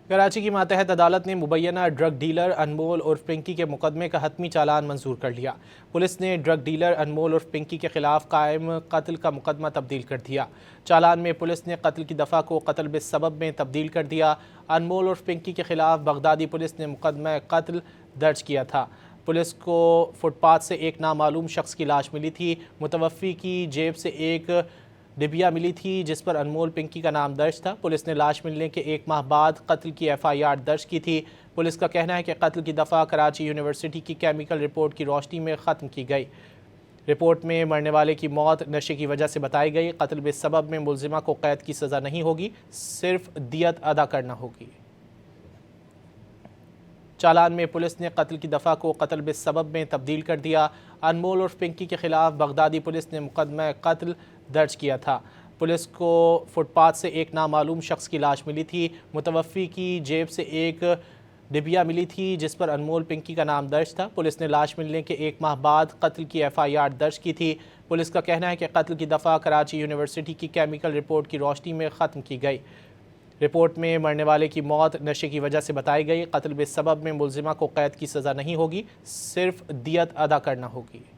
کراچی کی ماتحت عدالت نے مبینہ ڈرگ ڈیلر انمول عرف پنکی کے مقدمے کا حتمی چالان منظور کر لیا۔ پولیس نے ڈرگ ڈیلر انمول عرف پنکی کے خلاف قائم قتل کا مقدمہ تبدیل کر دیا۔ چالان میں پولیس نے قتل کی دفعہ کو قتل بالسبب میں تبدیل کر دیا۔ انمول عرف پنکی کے خلاف بغدادی پولیس نے مقدمہ قتل درج کیا تھا۔ پولیس کو فٹ پاتھ سے ایک نامعلوم شخص کی لاش ملی تھی۔ متوفی کی جیب سے ایک ڈبیا ملی تھی جس پر انمول پنکی کا نام درج تھا۔ پولیس نے لاش ملنے کے ایک ماہ بعد قتل کی FIR درج کی تھی۔ پولیس کا کہنا ہے کہ قتل کی دفعہ کراچی یونیورسٹی کی کیمیکل رپورٹ کی روشنی میں ختم کی گئی۔ رپورٹ میں مرنے والے کی موت نشے کی وجہ سے بتائی گئی۔ قتل بالسبب میں ملزمہ کو قید کی سزا نہیں ہوگی، صرف دیت ادا کرنا ہوگی۔ چالان میں پولیس نے قتل کی دفعہ کو قتل بالسبب میں تبدیل کر دیا۔ انمول عرف پنکی کے خلاف بغدادی پولیس نے مقدمہ قتل درج کیا تھا۔ پولیس کو فٹ پاتھ سے ایک نامعلوم شخص کی لاش ملی تھی۔ متوفی کی جیب سے ایک ڈبیا ملی تھی جس پر انمول پنکی کا نام درج تھا۔ پولیس نے لاش ملنے کے ایک ماہ بعد قتل کی FIR درج کی تھی۔ پولیس کا کہنا ہے کہ قتل کی دفعہ کراچی یونیورسٹی کی کیمیکل رپورٹ کی روشنی میں ختم کی گئی۔ رپورٹ میں مرنے والے کی موت نشے کی وجہ سے بتائی گئی۔ قتل بالسبب میں ملزمہ کو قید کی سزا نہیں ہوگی، صرف دیت ادا کرنا ہوگی۔